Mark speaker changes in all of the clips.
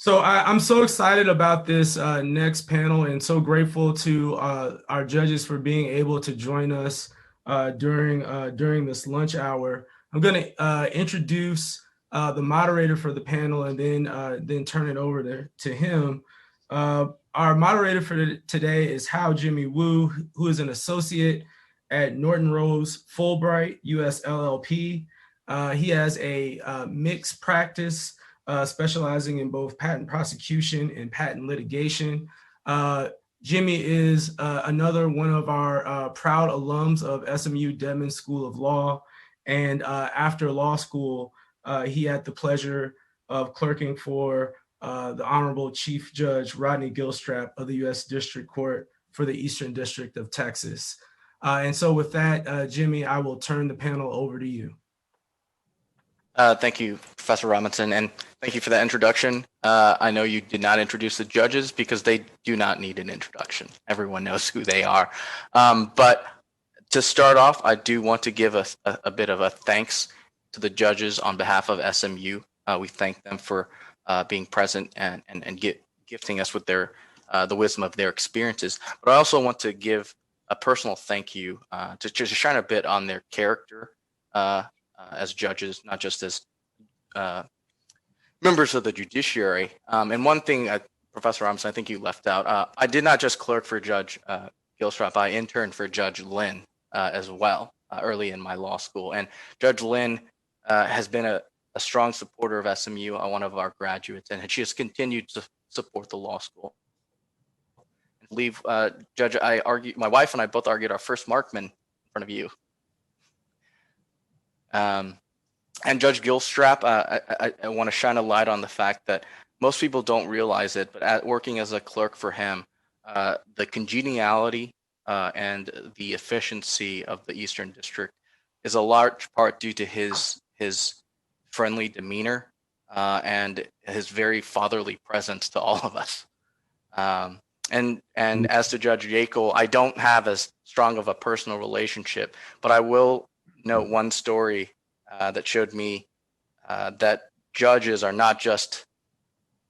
Speaker 1: So I'm so excited about this next panel and so grateful to our judges for being able to join us during this lunch hour. I'm going to introduce the moderator for the panel and then turn it over to him. Our moderator for today is Hao Jimmy Wu, who is an associate at Norton Rose Fulbright, US LLP. He has a mixed practice specializing in both patent prosecution and patent litigation. Jimmy is another one of our proud alums of SMU Dedman School of Law. And after law school, he had the pleasure of clerking for the Honorable Chief Judge Rodney Gilstrap of the U.S. District Court for the Eastern District of Texas. And so with that, Jimmy, I will turn the panel over to you.
Speaker 2: Thank you, Professor Robinson, and thank you for that introduction. I know you did not introduce the judges because they do not need an introduction. Everyone knows who they are. But to start off, I do want to give a bit of a thanks to the judges on behalf of SMU. We thank them for being present and gifting us with the wisdom of their experiences. But I also want to give a personal thank you to just shine a bit on their character as judges, not just as members of the judiciary. And one thing, Professor Robinson, I think you left out, I did not just clerk for Judge Gilstrap, I interned for Judge Lynn as well early in my law school. And Judge Lynn has been a strong supporter of SMU, one of our graduates, and she has continued to support the law school. I believe, Judge, my wife and I both argued our first Markman in front of you. And Judge Gilstrap, I want to shine a light on the fact that most people don't realize it, but working as a clerk for him, the congeniality and the efficiency of the Eastern District is a large part due to his friendly demeanor and his very fatherly presence to all of us. And as to Judge Yeakel, I don't have as strong of a personal relationship, but I will note one story that showed me that judges are not just,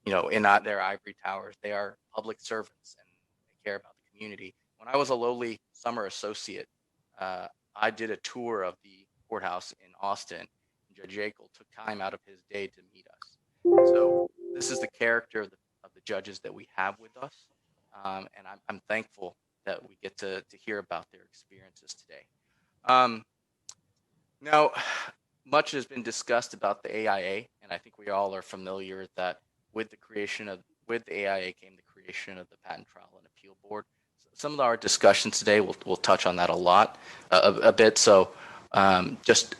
Speaker 2: in their ivory towers. They are public servants and they care about the community. When I was a lowly summer associate, I did a tour of the courthouse in Austin. And Judge Yeakel took time out of his day to meet us. So this is the character of the judges that we have with us, and I'm thankful that we get to hear about their experiences today. Now, much has been discussed about the AIA, and I think we all are familiar that with the AIA came the creation of the Patent Trial and Appeal Board. So some of our discussions today, we'll touch on that a bit. So just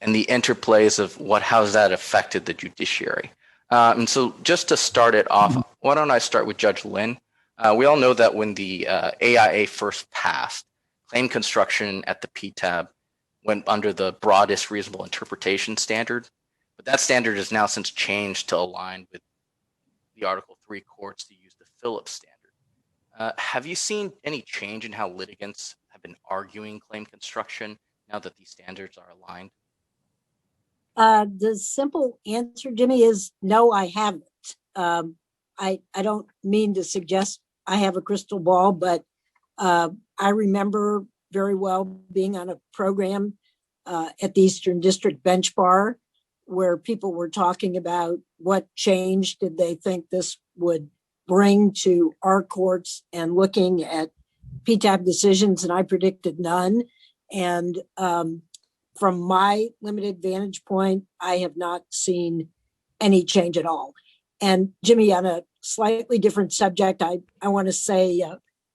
Speaker 2: and the interplays of how has that affected the judiciary. And so just to start it off, why don't I start with Judge Lynn? We all know that when the AIA first passed, claim construction at the PTAB went under the broadest reasonable interpretation standard, but that standard has now since changed to align with the Article 3 courts to use the Phillips standard. Have you seen any change in how litigants have been arguing claim construction now that these standards are aligned?
Speaker 3: The simple answer, Jimmy, is no, I haven't. I don't mean to suggest I have a crystal ball, but I remember very well being on a program at the Eastern District Bench Bar where people were talking about what change did they think this would bring to our courts and looking at PTAB decisions, and I predicted none. And from my limited vantage point, I have not seen any change at all. And Jimmy, on a slightly different subject, I want to say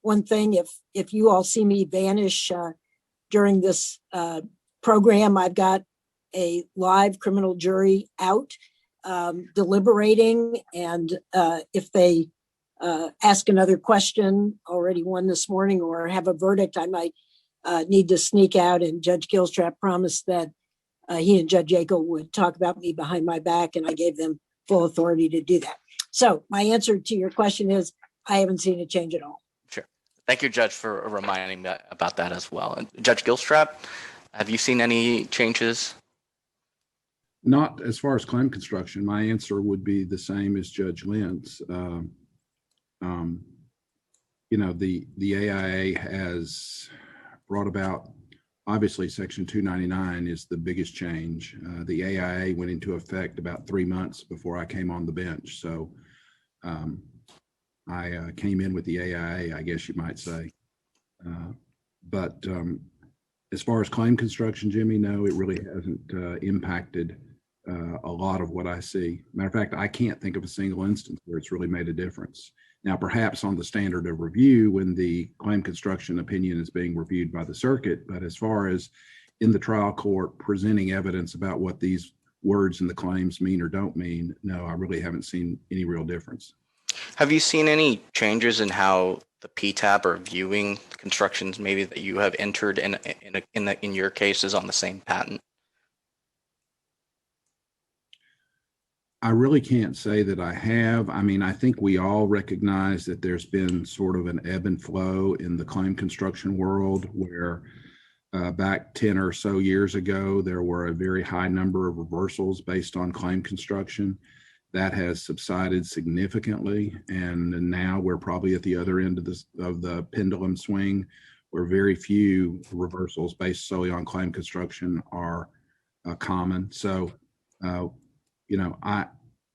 Speaker 3: one thing. If you all see me vanish during this program, I've got a live criminal jury out deliberating, and if they ask another question, already one this morning, or have a verdict, I might need to sneak out. And Judge Gilstrap promised that he and Judge Yeakel would talk about me behind my back, and I gave them full authority to do that. So my answer to your question is I haven't seen a change at all.
Speaker 2: Sure. Thank you, Judge, for reminding me about that as well. And Judge Gilstrap, have you seen any changes?
Speaker 4: Not as far as claim construction. My answer would be the same as Judge Lynn's. The AIA has brought about, obviously, Section 299 is the biggest change. The AIA went into effect about 3 months before I came on the bench. So I came in with the AIA, I guess you might say. But as far as claim construction, Jimmy, no, it really hasn't impacted a lot of what I see. Matter of fact, I can't think of a single instance where it's really made a difference. Now, perhaps on the standard of review when the claim construction opinion is being reviewed by the circuit, but as far as in the trial court presenting evidence about what these words in the claims mean or don't mean, no, I really haven't seen any real difference.
Speaker 2: Have you seen any changes in how the PTAB are viewing constructions maybe that you have entered in your cases on the same patent?
Speaker 4: I really can't say that I have. I mean, I think we all recognize that there's been sort of an ebb and flow in the claim construction world where back 10 or so years ago, there were a very high number of reversals based on claim construction. That has subsided significantly. And now we're probably at the other end of the pendulum swing where very few reversals based solely on claim construction are common. So,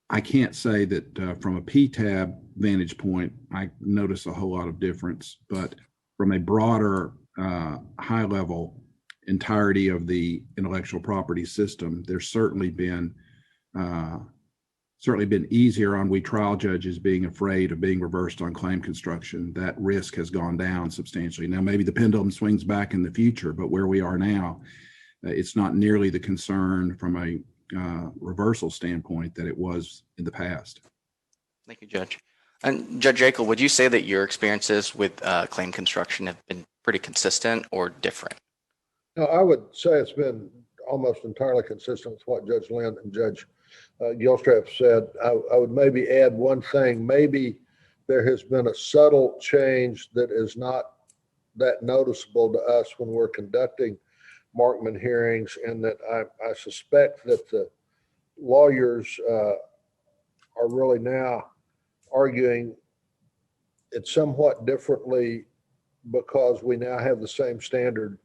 Speaker 4: I can't say that from a PTAB vantage point, I notice a whole lot of difference, but from a broader high level entirety of the intellectual property system, there's certainly been easier on we trial judges being afraid of being reversed on claim construction. That risk has gone down substantially. Now, maybe the pendulum swings back in the future, but where we are now, it's not nearly the concern from a reversal standpoint that it was in the past.
Speaker 2: Thank you, Judge. And Judge Yeakel, would you say that your experiences with claim construction have been pretty consistent or different?
Speaker 5: No, I would say it's been almost entirely consistent with what Judge Lynn and Judge Gilstrap said. I would maybe add one thing. Maybe there has been a subtle change that is not that noticeable to us when we're conducting Markman hearings, and that I suspect that the lawyers are really now arguing it somewhat differently because we now have the same standard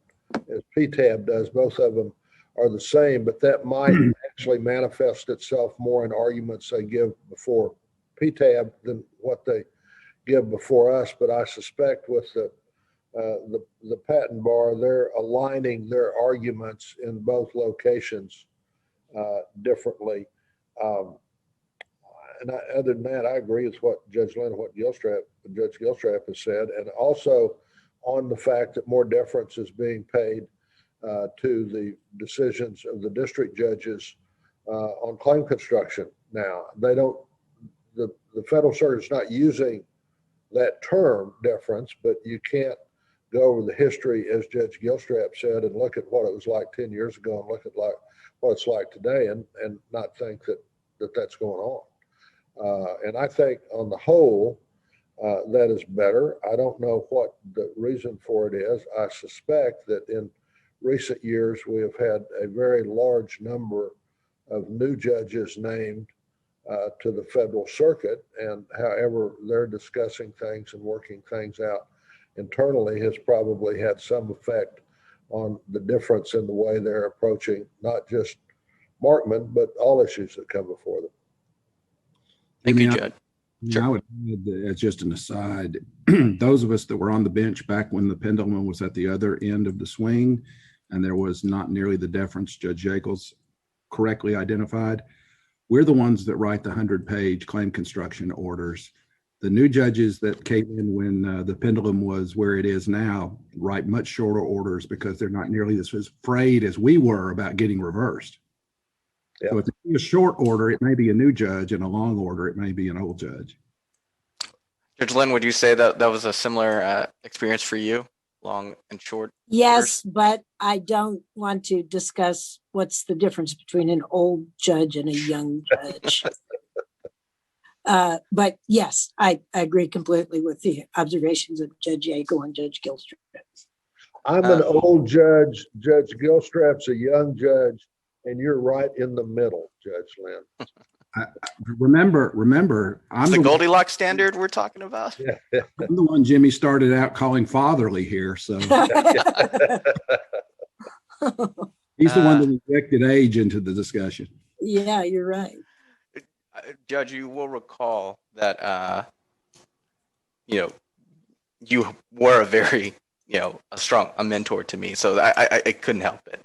Speaker 5: as PTAB does. Both of them are the same, but that might actually manifest itself more in arguments they give before PTAB than what they give before us. But I suspect with the patent bar, they're aligning their arguments in both locations differently. And other than that, I agree with what Judge Lynn and what Judge Gilstrap has said, and also on the fact that more deference is being paid to the decisions of the district judges on claim construction. Now, they don't. The Federal Circuit is not using that term deference, but you can't go over the history, as Judge Gilstrap said, and look at what it was like 10 years ago and look at what it's like today and not think that that's going on. And I think on the whole, that is better. I don't know what the reason for it is. I suspect that in recent years, we have had a very large number of new judges named to the Federal Circuit, and however they're discussing things and working things out internally has probably had some effect on the difference in the way they're approaching not just Markman, but all issues that come before them.
Speaker 2: Thank you, Judge.
Speaker 4: Sure. I would add, as just an aside, those of us that were on the bench back when the pendulum was at the other end of the swing, and there was not nearly the deference Judge Yeakel's correctly identified, we're the ones that write the 100-page claim construction orders. The new judges that came in when the pendulum was where it is now write much shorter orders because they're not nearly as afraid as we were about getting reversed. Yep. So if it's a short order, it may be a new judge, and a long order, it may be an old judge.
Speaker 2: Judge Lynn, would you say that was a similar experience for you, long and short?
Speaker 3: Yes, but I don't want to discuss what's the difference between an old judge and a young judge. But yes, I agree completely with the observations of Judge Yeakel and Judge Gilstrap.
Speaker 5: I'm an old judge. Judge Gilstrap's a young judge, and you're right in the middle, Judge Lynn.
Speaker 4: Remember,
Speaker 2: It's
Speaker 4: I'm
Speaker 2: the
Speaker 4: the
Speaker 2: Goldilocks standard we're talking about.
Speaker 5: Yeah.
Speaker 4: I'm the one Jimmy started out calling fatherly here, so he's the one that injected age into the discussion.
Speaker 3: Yeah, you're right.
Speaker 2: Judge, you will recall that you were a very a mentor to me, so I couldn't help it.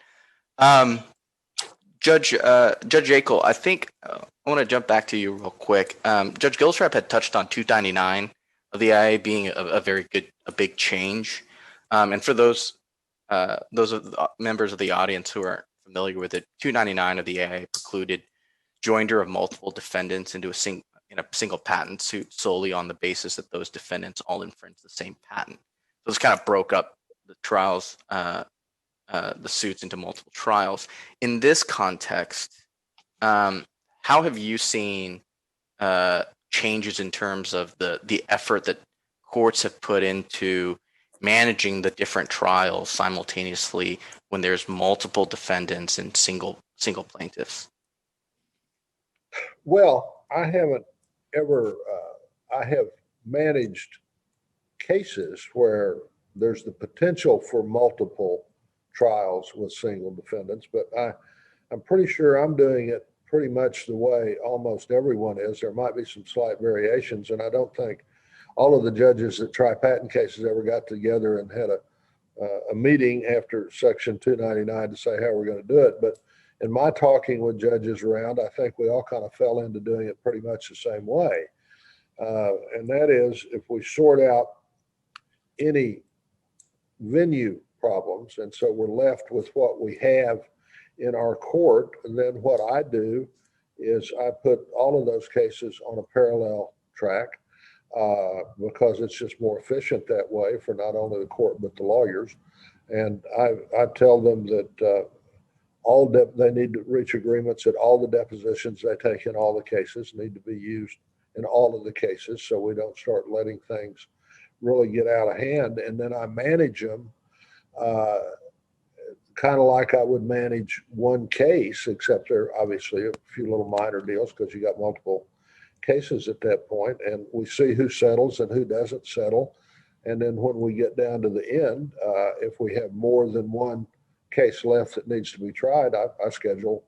Speaker 2: Judge Yeakel, I think I want to jump back to you real quick. Judge Gilstrap had touched on 299 of the AIA being a big change, and for those of the members of the audience who aren't familiar with it, 299 of the AIA precluded joinder of multiple defendants into a single patent suit solely on the basis that those defendants all infringe the same patent. So this kind of broke up the trials, the suits into multiple trials. In this context, how have you seen changes in terms of the effort that courts have put into managing the different trials simultaneously when there's multiple defendants and single plaintiffs?
Speaker 5: Well, I haven't ever, I have managed cases where there's the potential for multiple trials with single defendants, but I'm pretty sure I'm doing it pretty much the way almost everyone is. There might be some slight variations, and I don't think all of the judges that try patent cases ever got together and had a meeting after Section 299 to say how we're going to do it. But in my talking with judges around, I think we all kind of fell into doing it pretty much the same way. And that is, if we sort out any venue problems, and so we're left with what we have in our court, and then what I do is I put all of those cases on a parallel track because it's just more efficient that way for not only the court but the lawyers. And I tell them that they need to reach agreements that all the depositions they take in all the cases need to be used in all of the cases, so we don't start letting things really get out of hand. And then I manage them kind of like I would manage one case, except there are obviously a few little minor deals because you got multiple cases at that point, and we see who settles and who doesn't settle. And then when we get down to the end, if we have more than one case left that needs to be tried, I schedule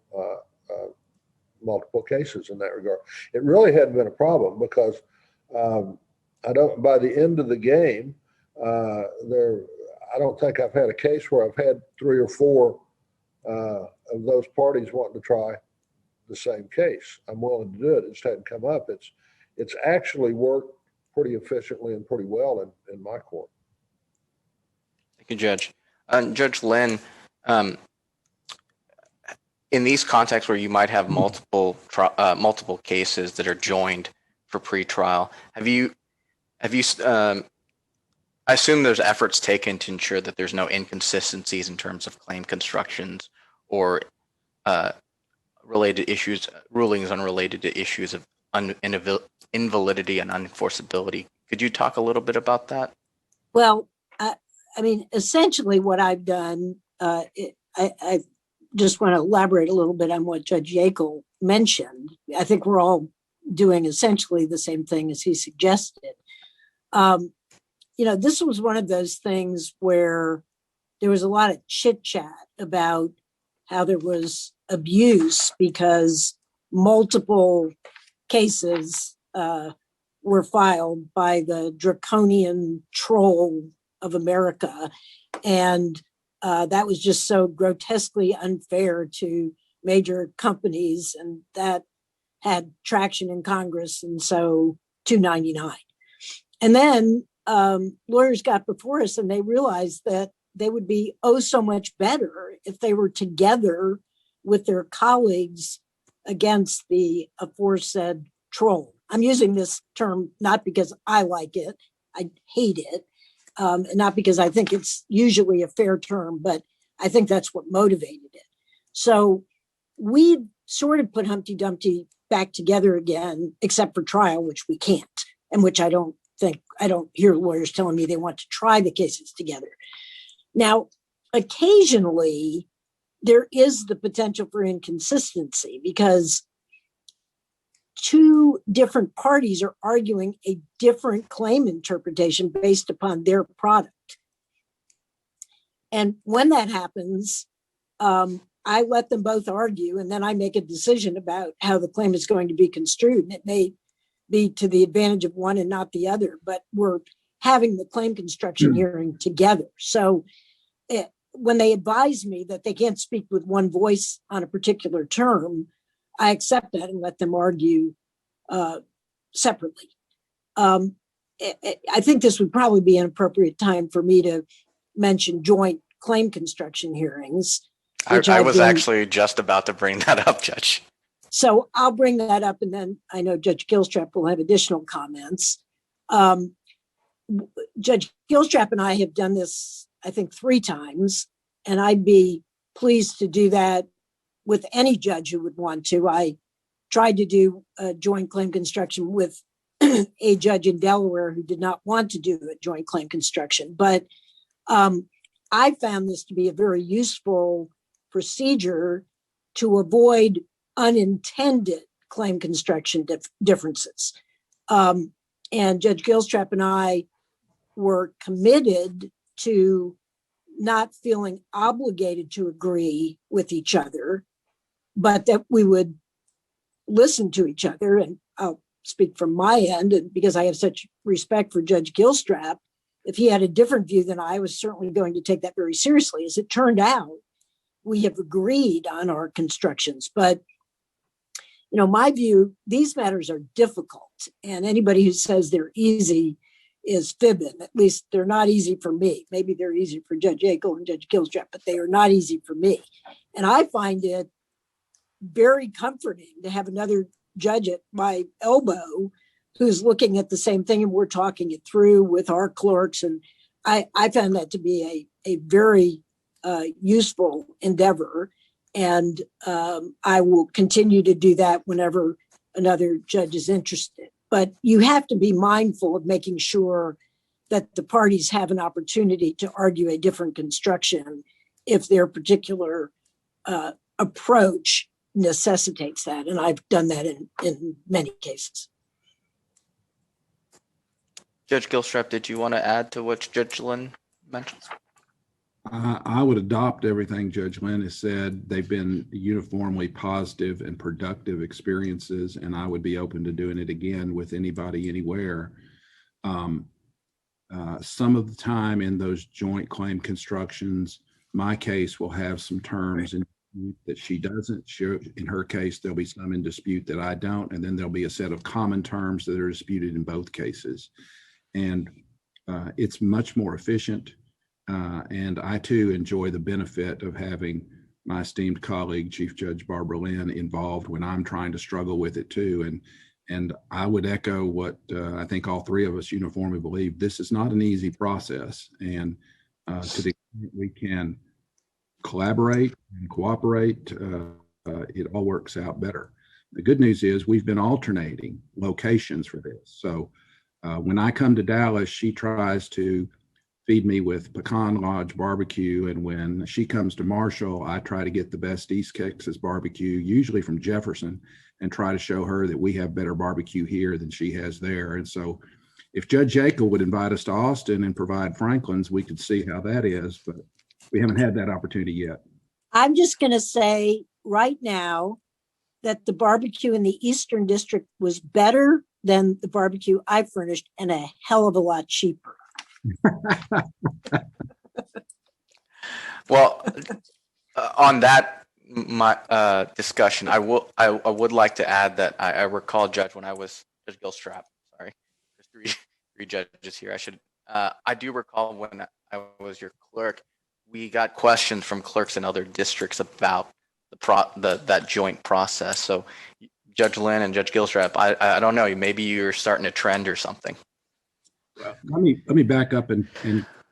Speaker 5: multiple cases in that regard. It really hadn't been a problem because by the end of the game, I don't think I've had a case where I've had 3 or 4 of those parties wanting to try the same case. I'm willing to do it. It just hadn't come up. It's actually worked pretty efficiently and pretty well in my court.
Speaker 2: Thank you, Judge. Judge Lynn, in these contexts where you might have multiple cases that are joined for pretrial, have you I assume there's efforts taken to ensure that there's no inconsistencies in terms of claim constructions or related issues, rulings unrelated to issues of invalidity and unenforceability. Could you talk a little bit about that?
Speaker 3: Well, I mean, essentially what I've done, I just want to elaborate a little bit on what Judge Yeakel mentioned. I think we're all doing essentially the same thing as he suggested. This was one of those things where there was a lot of chit chat about how there was abuse because multiple cases were filed by the draconian troll of America. And that was just so grotesquely unfair to major companies, and that had traction in Congress. And so 299. And then lawyers got before us and they realized that they would be so much better if they were together with their colleagues against the aforesaid troll. I'm using this term not because I like it, I hate it, and not because I think it's usually a fair term, but I think that's what motivated it. So we sort of put Humpty Dumpty back together again, except for trial, which we can't, and which I don't hear lawyers telling me they want to try the cases together. Now, occasionally there is the potential for inconsistency because two different parties are arguing a different claim interpretation based upon their product. And when that happens, I let them both argue, and then I make a decision about how the claim is going to be construed. And it may be to the advantage of one and not the other, but we're having the claim construction hearing together. So when they advise me that they can't speak with one voice on a particular term, I accept that and let them argue separately. I think this would probably be an appropriate time for me to mention joint claim construction hearings.
Speaker 2: I was actually just about to bring that up, Judge.
Speaker 3: So I'll bring that up, and then I know Judge Gilstrap will have additional comments. Judge Gilstrap and I have done this, I think, 3 times, and I'd be pleased to do that with any judge who would want to. I tried to do a joint claim construction with a judge in Delaware who did not want to do a joint claim construction, but I found this to be a very useful procedure to avoid unintended claim construction differences. And Judge Gilstrap and I were committed to not feeling obligated to agree with each other, but that we would listen to each other. And I'll speak from my end, and because I have such respect for Judge Gilstrap, if he had a different view than I was certainly going to take that very seriously. As it turned out, we have agreed on our constructions, but my view, these matters are difficult, and anybody who says they're easy is fibbing. At least they're not easy for me. Maybe they're easy for Judge Yeakel and Judge Gilstrap, but they are not easy for me. And I find it very comforting to have another judge at my elbow who's looking at the same thing, and we're talking it through with our clerks. And I found that to be a very useful endeavor. And I will continue to do that whenever another judge is interested. But you have to be mindful of making sure that the parties have an opportunity to argue a different construction if their particular approach necessitates that. And I've done that in many cases.
Speaker 2: Judge Gilstrap, did you want to add to what Judge Lynn mentioned?
Speaker 4: I would adopt everything Judge Lynn has said. They've been uniformly positive and productive experiences, and I would be open to doing it again with anybody, anywhere. Some of the time in those joint claim constructions, my case will have some terms that she doesn't. In her case, there'll be some in dispute that I don't, and then there'll be a set of common terms that are disputed in both cases. And it's much more efficient. And I too enjoy the benefit of having my esteemed colleague, Chief Judge Barbara Lynn, involved when I'm trying to struggle with it too. And I would echo what I think all 3 of us uniformly believe. This is not an easy process. And to the extent we can collaborate and cooperate, it all works out better. The good news is we've been alternating locations for this. So when I come to Dallas, she tries to feed me with Pecan Lodge barbecue. And when she comes to Marshall, I try to get the best East Texas barbecue, usually from Jefferson, and try to show her that we have better barbecue here than she has there. And so if Judge Yeakel would invite us to Austin and provide Franklin's, we could see how that is, but we haven't had that opportunity yet.
Speaker 3: I'm just going to say right now that the barbecue in the Eastern District was better than the barbecue I furnished and a hell of a lot cheaper.
Speaker 2: Well, on that discussion, I would like to add that I recall, Judge, when I was Judge Gilstrap, sorry, there's three judges here. I do recall when I was your clerk, we got questions from clerks in other districts about that joint process. So Judge Lynn and Judge Gilstrap, I don't know, maybe you're starting a trend or something.
Speaker 4: Let me back up and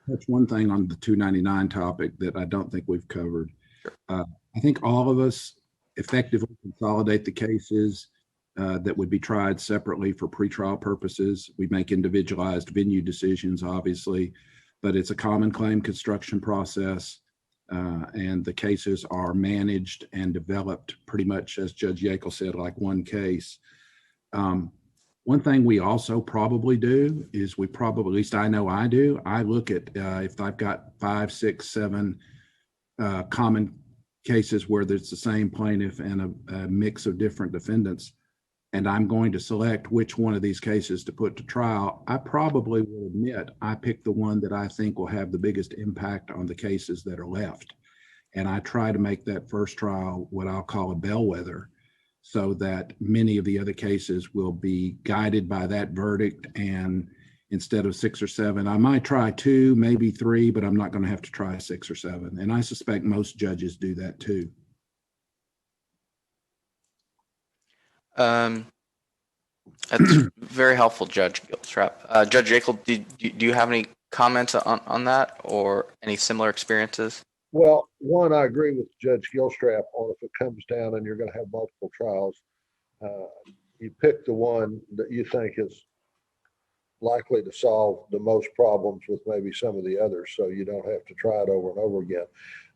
Speaker 4: touch one thing on the 299 topic that I don't think we've covered. Sure. I think all of us effectively consolidate the cases that would be tried separately for pretrial purposes. We make individualized venue decisions, obviously, but it's a common claim construction process. And the cases are managed and developed pretty much, as Judge Yeakel said, like one case. One thing we also probably do is at least I know I do, I look at if I've got 5, 6, 7 common cases where there's the same plaintiff and a mix of different defendants, and I'm going to select which one of these cases to put to trial, I probably will admit I pick the one that I think will have the biggest impact on the cases that are left. And I try to make that first trial what I'll call a bellwether, so that many of the other cases will be guided by that verdict. And instead of 6 or 7, I might try 2, maybe 3, but I'm not going to have to try 6 or 7. And I suspect most judges do that too.
Speaker 2: That's very helpful, Judge Gilstrap. Judge Yeakel, do you have any comments on that or any similar experiences?
Speaker 5: Well, one, I agree with Judge Gilstrap on if it comes down and you're going to have multiple trials, you pick the one that you think is likely to solve the most problems with maybe some of the others, so you don't have to try it over and over again.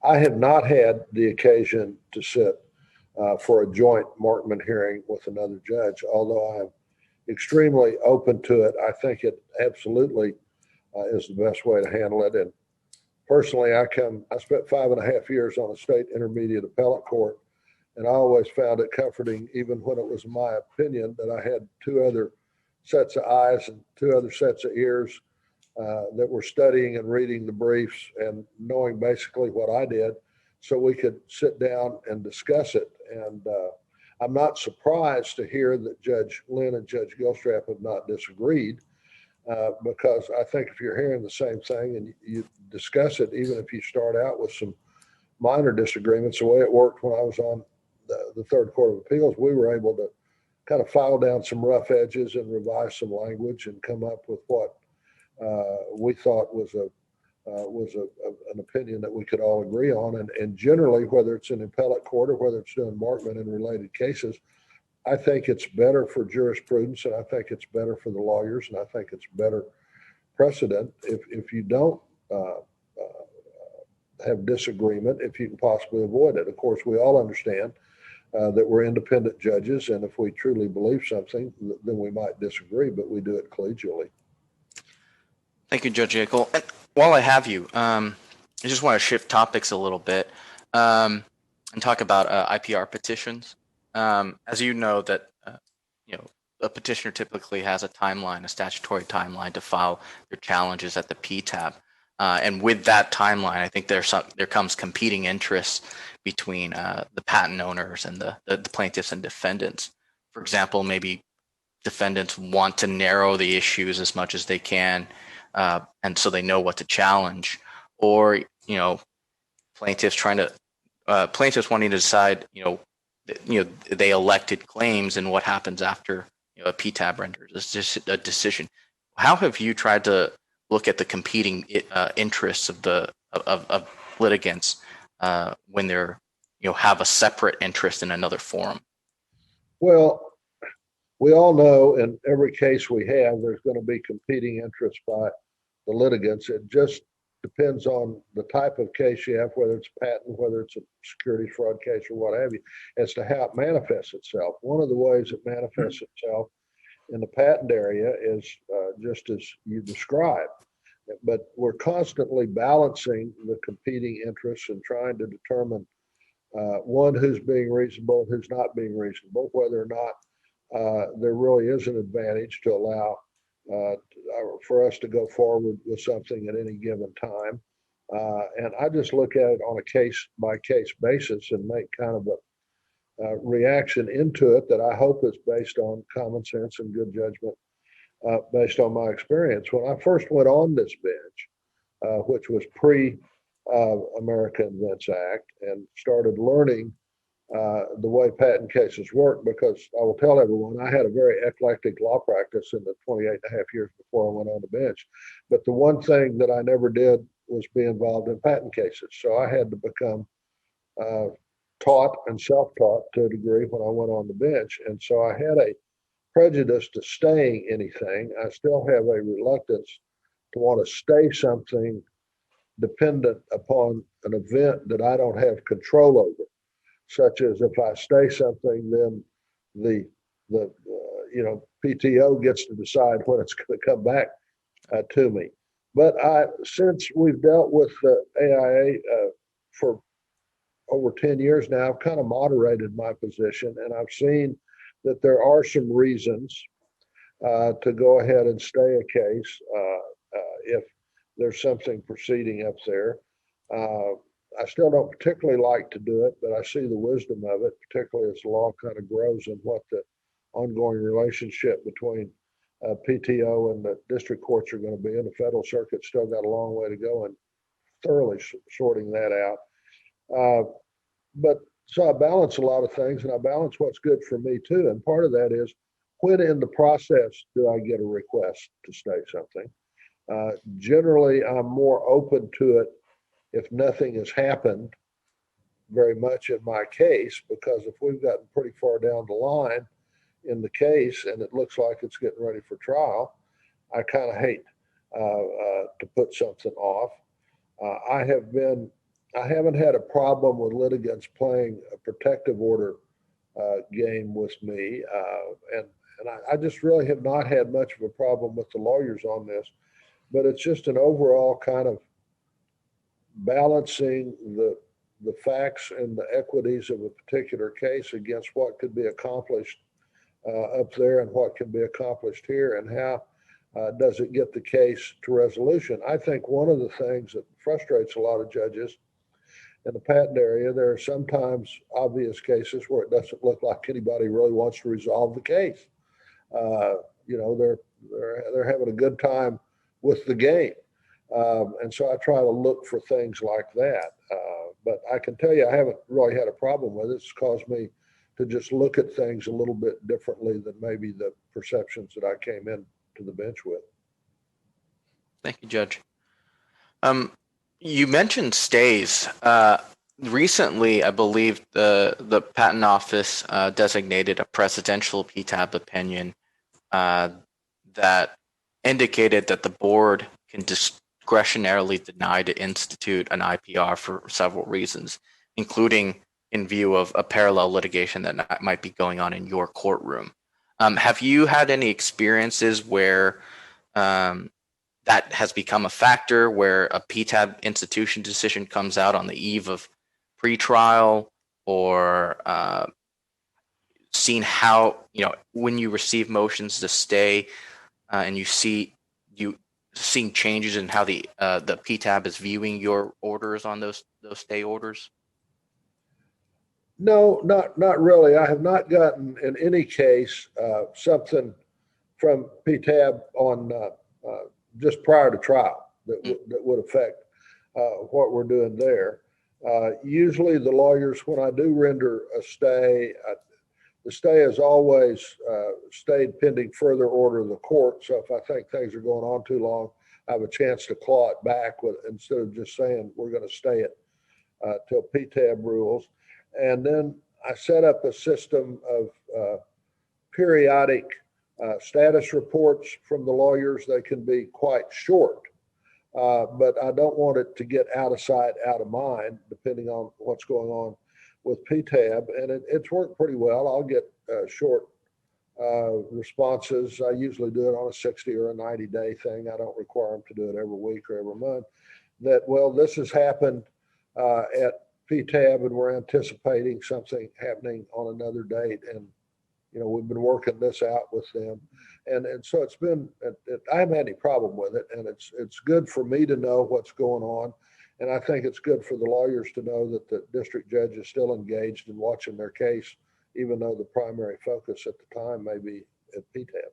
Speaker 5: I have not had the occasion to sit for a joint Markman hearing with another judge, although I'm extremely open to it. I think it absolutely is the best way to handle it. And personally, I spent 5.5 years on a state intermediate appellate court, and I always found it comforting, even when it was my opinion, that I had 2 other sets of eyes and 2 other sets of ears that were studying and reading the briefs and knowing basically what I did, so we could sit down and discuss it. And I'm not surprised to hear that Judge Lynn and Judge Gilstrap have not disagreed, because I think if you're hearing the same thing and you discuss it, even if you start out with some minor disagreements, the way it worked when I was on the Third Court of Appeals, we were able to kind of file down some rough edges and revise some language and come up with what we thought was an opinion that we could all agree on. And generally, whether it's in appellate court or whether it's doing Markman and related cases, I think it's better for jurisprudence, and I think it's better for the lawyers, and I think it's better precedent if you don't have disagreement, if you can possibly avoid it. Of course, we all understand that we're independent judges, and if we truly believe something, then we might disagree, but we do it collegially.
Speaker 2: Thank you, Judge Yeakel. And while I have you, I just want to shift topics a little bit and talk about IPR petitions. As you know, that a petitioner typically has a timeline, a statutory timeline to file their challenges at the PTAB. And with that timeline, I think there comes competing interests between the patent owners and the plaintiffs and defendants. For example, maybe defendants want to narrow the issues as much as they can, and so they know what to challenge, or plaintiffs wanting to decide they elected claims and what happens after a PTAB renders a decision. How have you tried to look at the competing interests of litigants when they're have a separate interest in another forum?
Speaker 5: Well, we all know in every case we have, there's going to be competing interests by the litigants. It just depends on the type of case you have, whether it's patent, whether it's a securities fraud case or what have you, as to how it manifests itself. One of the ways it manifests itself in the patent area is just as you described. But we're constantly balancing the competing interests and trying to determine one, who's being reasonable, who's not being reasonable, whether or not there really is an advantage to allow for us to go forward with something at any given time. And I just look at it on a case-by-case basis and make kind of a reaction into it that I hope is based on common sense and good judgment, based on my experience. When I first went on this bench, which was pre-America Invents Act, and started learning the way patent cases work, because I will tell everyone, I had a very eclectic law practice in the 28 and a half years before I went on the bench. But the one thing that I never did was be involved in patent cases. So I had to become taught and self-taught to a degree when I went on the bench. And so I had a prejudice to staying anything. I still have a reluctance to want to stay something dependent upon an event that I don't have control over, such as if I stay something, then the PTO gets to decide when it's going to come back to me. But since we've dealt with the AIA for over 10 years now, I've kind of moderated my position, and I've seen that there are some reasons to go ahead and stay a case if there's something proceeding up there. I still don't particularly like to do it, but I see the wisdom of it, particularly as the law kind of grows and what the ongoing relationship between PTO and the district courts are going to be. And the federal circuit's still got a long way to go in thoroughly sorting that out. But so I balance a lot of things, and I balance what's good for me too. And part of that is, when in the process do I get a request to stay something? Generally, I'm more open to it if nothing has happened very much in my case, because if we've gotten pretty far down the line in the case and it looks like it's getting ready for trial, I kind of hate to put something off. I haven't had a problem with litigants playing a protective order game with me, and I just really have not had much of a problem with the lawyers on this. But it's just an overall kind of balancing the facts and the equities of a particular case against what could be accomplished up there and what can be accomplished here, and how does it get the case to resolution. I think one of the things that frustrates a lot of judges in the patent area, there are sometimes obvious cases where it doesn't look like anybody really wants to resolve the case. They're having a good time with the game. And so I try to look for things like that. But I can tell you, I haven't really had a problem with it. It's caused me to just look at things a little bit differently than maybe the perceptions that I came in to the bench with.
Speaker 2: Thank you, Judge. You mentioned stays. Recently, I believe the Patent Office designated a presidential PTAB opinion that indicated that the board can discretionarily deny to institute an IPR for several reasons, including in view of a parallel litigation that might be going on in your courtroom. Have you had any experiences where that has become a factor, where a PTAB institution decision comes out on the eve of pretrial, or seen how, when you receive motions to stay and you seeing changes in how the PTAB is viewing your orders on those stay orders?
Speaker 5: No, not really. I have not gotten in any case something from PTAB on just prior to trial that would affect what we're doing there. Usually the lawyers, when I do render a stay, the stay has always stayed pending further order of the court. So if I think things are going on too long, I have a chance to claw it back instead of just saying we're going to stay it till PTAB rules. And then I set up a system of periodic status reports from the lawyers. They can be quite short, but I don't want it to get out of sight, out of mind, depending on what's going on with PTAB. And it's worked pretty well. I'll get short responses. I usually do it on a 60 or a 90-day thing. I don't require them to do it every week or every month. That, well, this has happened at PTAB and we're anticipating something happening on another date. And we've been working this out with them. And so it's been, I haven't had any problem with it. And it's good for me to know what's going on. And I think it's good for the lawyers to know that the district judge is still engaged in watching their case, even though the primary focus at the time may be at PTAB.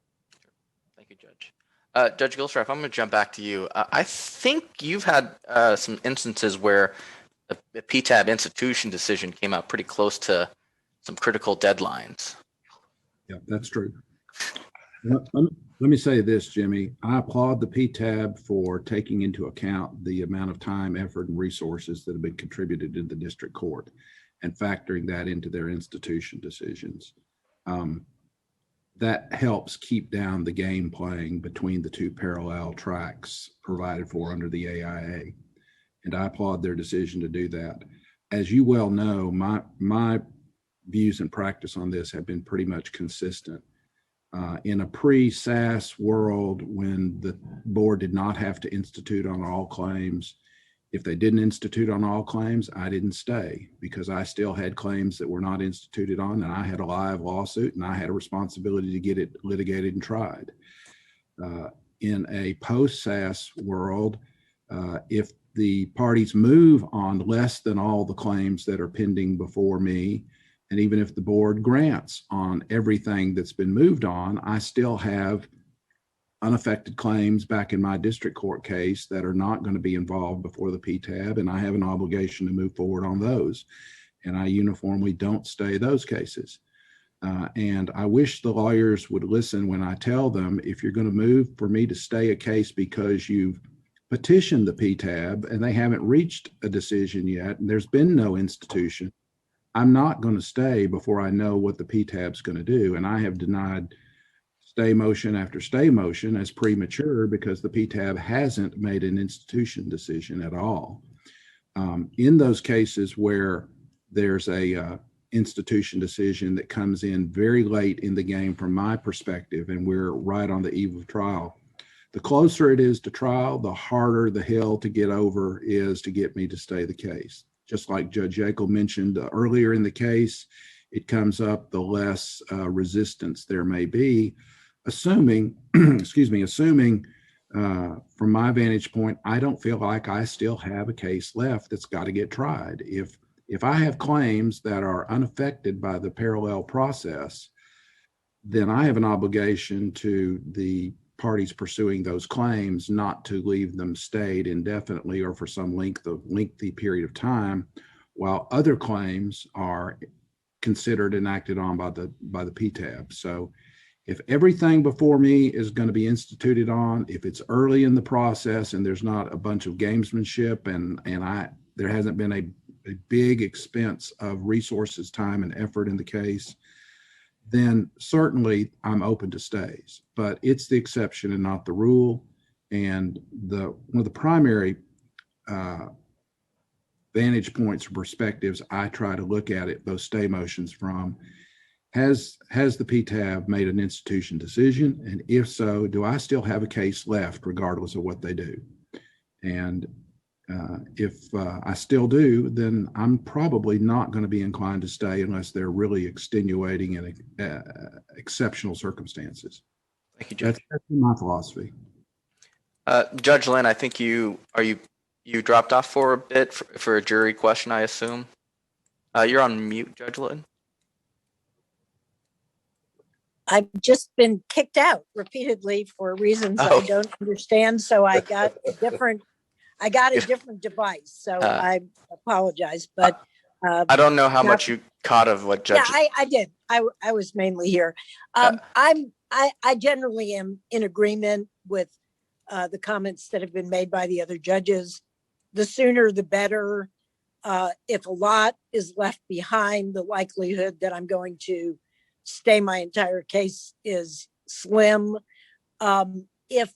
Speaker 2: Thank you, Judge. Judge Gilstrap, I'm going to jump back to you. I think you've had some instances where the PTAB institution decision came out pretty close to some critical deadlines.
Speaker 4: Yeah, that's true. Let me say this, Jimmy. I applaud the PTAB for taking into account the amount of time, effort, and resources that have been contributed to the district court and factoring that into their institution decisions. That helps keep down the game playing between the two parallel tracks provided for under the AIA. and I applaud their decision to do that. As you well know, my views and practice on this have been pretty much consistent. In a pre-SAS world, when the board did not have to institute on all claims, if they didn't institute on all claims, I didn't stay because I still had claims that were not instituted on, and I had a live lawsuit, and I had a responsibility to get it litigated and tried. In a post-SAS world, if the parties move on less than all the claims that are pending before me, and even if the board grants on everything that's been moved on, I still have unaffected claims back in my district court case that are not going to be involved before the PTAB, and I have an obligation to move forward on those. And I uniformly don't stay those cases. And I wish the lawyers would listen when I tell them, if you're going to move for me to stay a case because you've petitioned the PTAB and they haven't reached a decision yet, and there's been no institution, I'm not going to stay before I know what the PTAB's going to do. And I have denied stay motion after stay motion as premature because the PTAB hasn't made an institution decision at all. In those cases where there's a institution decision that comes in very late in the game from my perspective, and we're right on the eve of trial, the closer it is to trial, the harder the hill to get over is to get me to stay the case. Just like Judge Yeakel mentioned earlier in the case, it comes up the less resistance there may be, assuming, assuming from my vantage point, I don't feel like I still have a case left that's got to get tried. If I have claims that are unaffected by the parallel process, then I have an obligation to the parties pursuing those claims not to leave them stayed indefinitely or for some lengthy period of time while other claims are considered and acted on by the PTAB. So if everything before me is going to be instituted on, if it's early in the process and there's not a bunch of gamesmanship and there hasn't been a big expense of resources, time, and effort in the case, then certainly I'm open to stays. But it's the exception and not the rule. And one of the primary vantage points or perspectives I try to look at it, those stay motions from, has the PTAB made an institution decision? And if so, do I still have a case left regardless of what they do? And if I still do, then I'm probably not going to be inclined to stay unless they're really extenuating and exceptional circumstances.
Speaker 2: Thank you, Judge.
Speaker 4: That's my philosophy.
Speaker 2: Judge Lynn, I think you dropped off for a bit for a jury question, I assume. You're on mute, Judge Lynn.
Speaker 3: I've just been kicked out repeatedly for reasons I don't understand. So I got a different device. So I apologize, but
Speaker 2: I don't know how much you caught of what Judge.
Speaker 3: Yeah, I did. I was mainly here. I generally am in agreement with the comments that have been made by the other judges. The sooner, the better. If a lot is left behind, the likelihood that I'm going to stay my entire case is slim. If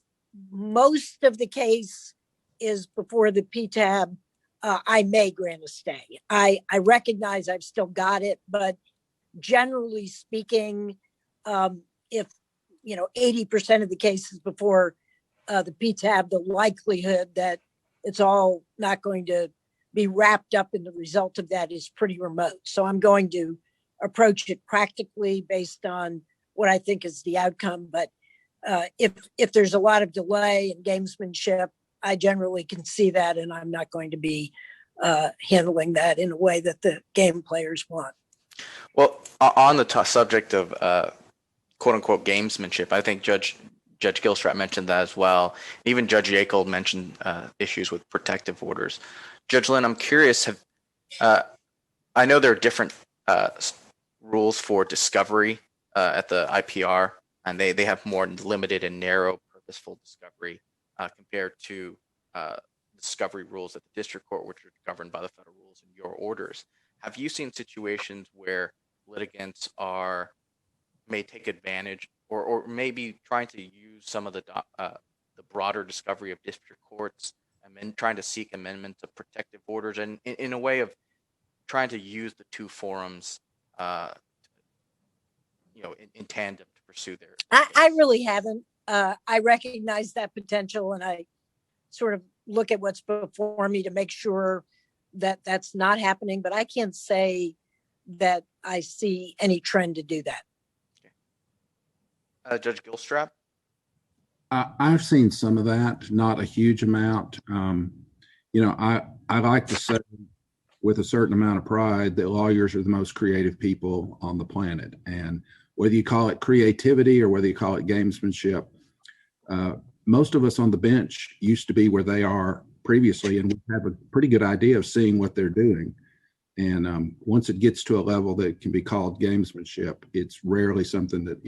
Speaker 3: most of the case is before the PTAB, I may grant a stay. I recognize I've still got it, but generally speaking, if 80% of the cases before the PTAB, the likelihood that it's all not going to be wrapped up in the result of that is pretty remote. So I'm going to approach it practically based on what I think is the outcome. But if there's a lot of delay and gamesmanship, I generally can see that, and I'm not going to be handling that in a way that the game players want.
Speaker 2: Well, on the subject of quote unquote gamesmanship, I think Judge Gilstrap mentioned that as well. Even Judge Yeakel mentioned issues with protective orders. Judge Lynn, I'm curious, I know there are different rules for discovery at the IPR, and they have more limited and narrow purposeful discovery compared to discovery rules at the district court, which are governed by the federal rules and your orders. Have you seen situations where litigants may take advantage or maybe trying to use some of the broader discovery of district courts trying to seek amendments of protective orders, and in a way of trying to use the two forums, in tandem to pursue their.
Speaker 3: I really haven't. I recognize that potential, and I sort of look at what's before me to make sure that that's not happening, but I can't say that I see any trend to do that.
Speaker 2: Judge Gilstrap?
Speaker 4: I've seen some of that, not a huge amount. I like to say with a certain amount of pride that lawyers are the most creative people on the planet. And whether you call it creativity or whether you call it gamesmanship, most of us on the bench used to be where they are previously, and we have a pretty good idea of seeing what they're doing. And once it gets to a level that can be called gamesmanship, it's rarely something that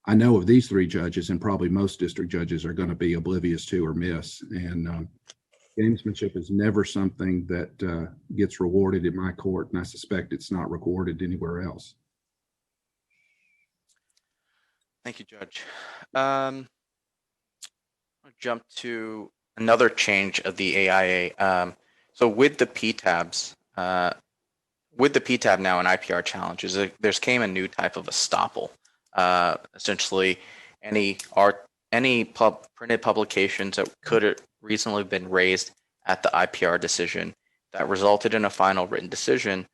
Speaker 4: I know of these three judges, and probably most district judges are going to be oblivious to or miss. And gamesmanship is never something that gets rewarded in my court, and I suspect it's not rewarded anywhere else.
Speaker 2: Thank you, Judge. I'll jump to another change of the AIA. So with the PTABs, with the PTAB now and IPR challenges, there's came a new type of estoppel. Essentially, any printed publications that could have reasonably been raised at the IPR decision that resulted in a final written decision,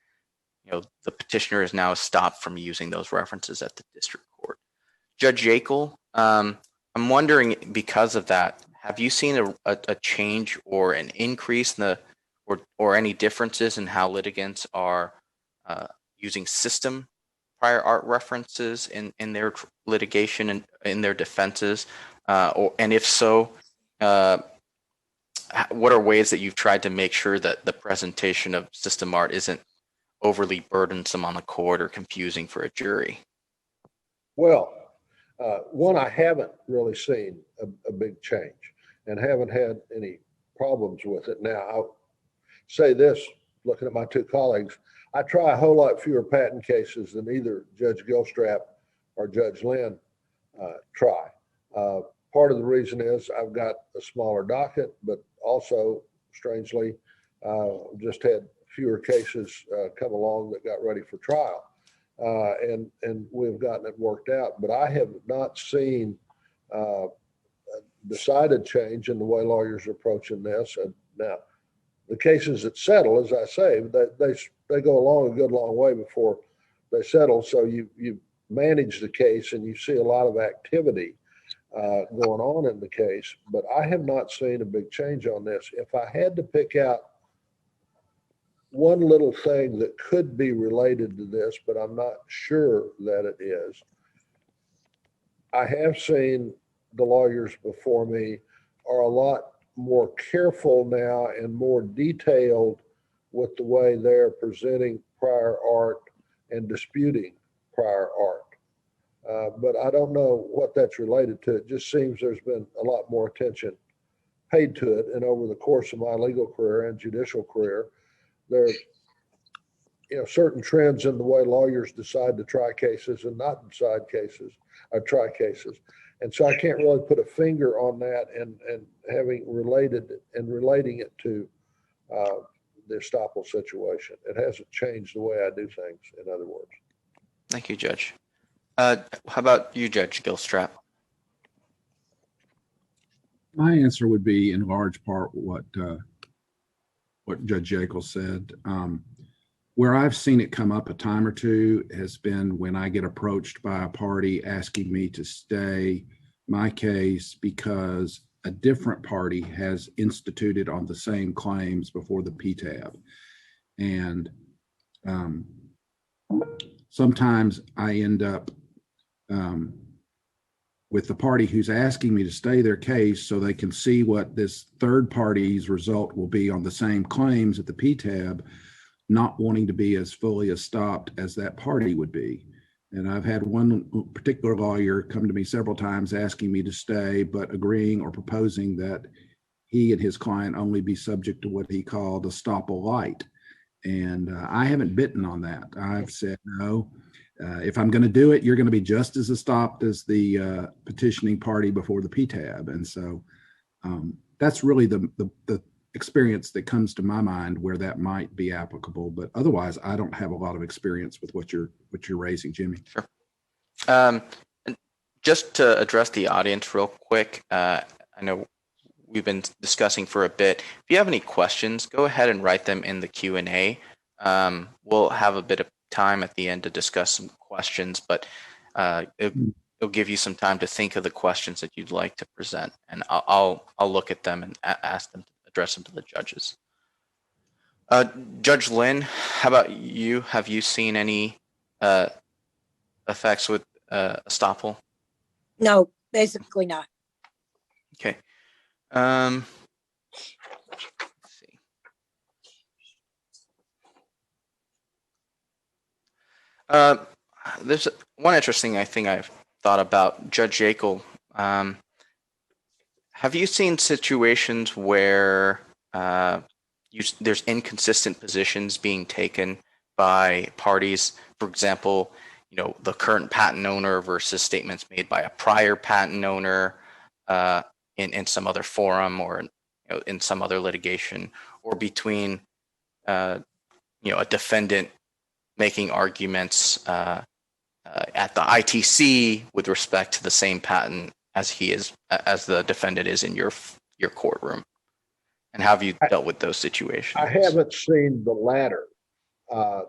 Speaker 2: the petitioner is now stopped from using those references at the district court. Judge Yeakel, I'm wondering, because of that, have you seen a change or an increase in or any differences in how litigants are using system prior art references in their litigation and in their defenses? And if so, what are ways that you've tried to make sure that the presentation of system art isn't overly burdensome on the court or confusing for a jury?
Speaker 5: Well, one, I haven't really seen a big change and haven't had any problems with it. Now, I'll say this, looking at my two colleagues, I try a whole lot fewer patent cases than either Judge Gilstrap or Judge Lynn try. Part of the reason is I've got a smaller docket, but also, strangely, just had fewer cases come along that got ready for trial. And we've gotten it worked out, but I have not seen a decided change in the way lawyers are approaching this. And now, the cases that settle, as I say, they go along a good long way before they settle. So you manage the case and you see a lot of activity going on in the case, but I have not seen a big change on this. If I had to pick out one little thing that could be related to this, but I'm not sure that it is, I have seen the lawyers before me are a lot more careful now and more detailed with the way they're presenting prior art and disputing prior art. But I don't know what that's related to. It just seems there's been a lot more attention paid to it. And over the course of my legal career and judicial career, there are certain trends in the way lawyers decide to try cases and not decide cases or try cases. And so I can't really put a finger on that and having relating it to the estoppel situation. It hasn't changed the way I do things, in other words.
Speaker 2: Thank you, Judge. How about you, Judge Gilstrap?
Speaker 4: My answer would be in large part what Judge Yeakel said. Where I've seen it come up a time or two has been when I get approached by a party asking me to stay my case because a different party has instituted on the same claims before the PTAB. And sometimes I end up with the party who's asking me to stay their case so they can see what this third party's result will be on the same claims at the PTAB, not wanting to be as fully estopped as that party would be. And I've had one particular lawyer come to me several times asking me to stay, but agreeing or proposing that he and his client only be subject to what he called estoppel light. And I haven't bitten on that. I've said, no, if I'm going to do it, you're going to be just as estopped as the petitioning party before the PTAB. And so that's really the experience that comes to my mind where that might be applicable. But otherwise, I don't have a lot of experience with what you're raising, Jimmy.
Speaker 2: Sure. And just to address the audience real quick, I know we've been discussing for a bit. If you have any questions, go ahead and write them in the Q&A. We'll have a bit of time at the end to discuss some questions, but it'll give you some time to think of the questions that you'd like to present, and I'll look at them and ask them to address them to the judges. Judge Lynn, how about you? Have you seen any effects with estoppel?
Speaker 3: No, basically not.
Speaker 2: Okay. Let's see. There's one interesting thing I've thought about, Judge Yeakel. Have you seen situations where there's inconsistent positions being taken by parties? For example, the current patent owner versus statements made by a prior patent owner in some other forum or in some other litigation, or between a defendant making arguments at the ITC with respect to the same patent as the defendant is in your courtroom. And have you dealt with those situations?
Speaker 5: I haven't seen the latter.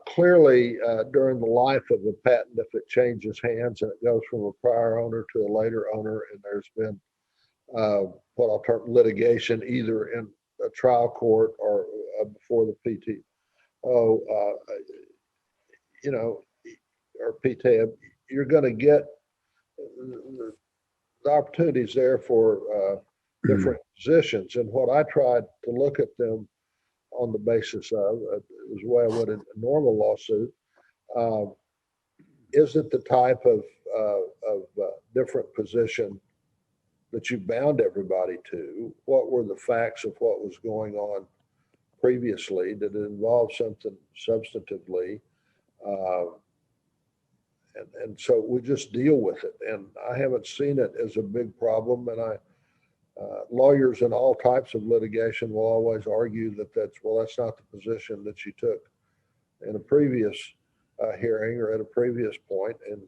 Speaker 5: Clearly, during the life of a patent, if it changes hands and it goes from a prior owner to a later owner, and there's been what I'll term litigation, either in a trial court or before the PTO, or PTAB, you're going to get the opportunities there for different positions. And what I tried to look at them on the basis of, is the way I would in a normal lawsuit, is it the type of different position that you bound everybody to? What were the facts of what was going on previously? Did it involve something substantively? And so we just deal with it. And I haven't seen it as a big problem. And lawyers in all types of litigation will always argue that that's not the position that you took in a previous hearing or at a previous point. And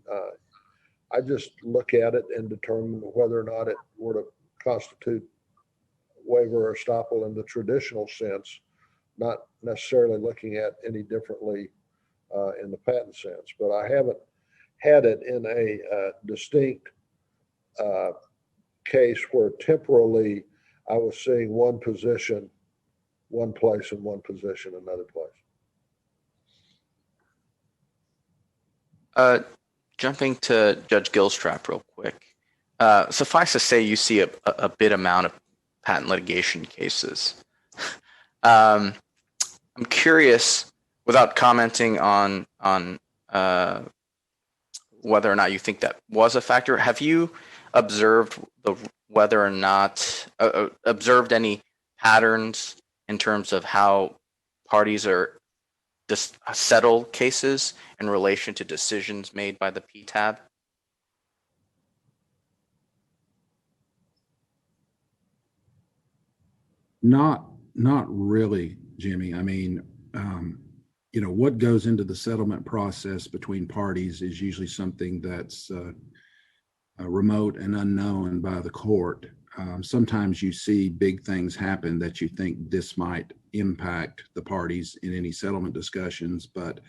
Speaker 5: I just look at it and determine whether or not it were to constitute waiver or estoppel in the traditional sense, not necessarily looking at any differently in the patent sense. But I haven't had it in a distinct case where temporally I was seeing one position, one place, and one position, another place.
Speaker 2: Jumping to Judge Gilstrap real quick. Suffice to say, you see a bit amount of patent litigation cases. I'm curious, without commenting on whether or not you think that was a factor, have you observed whether or not observed any patterns in terms of how parties are settle cases in relation to decisions made by the PTAB?
Speaker 4: Not really, Jimmy. I mean, what goes into the settlement process between parties is usually something that's remote and unknown by the court. Sometimes you see big things happen that you think this might impact the parties in any settlement discussions. But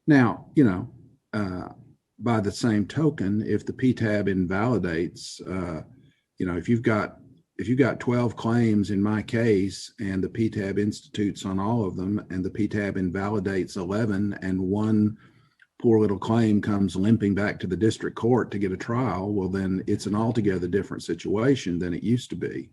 Speaker 4: now, by the same token, if the PTAB invalidates, if you've got 12 claims in my case and the PTAB institutes on all of them and the PTAB invalidates 11 and one poor little claim comes limping back to the district court to get a trial, well, then it's an altogether different situation than it used to be.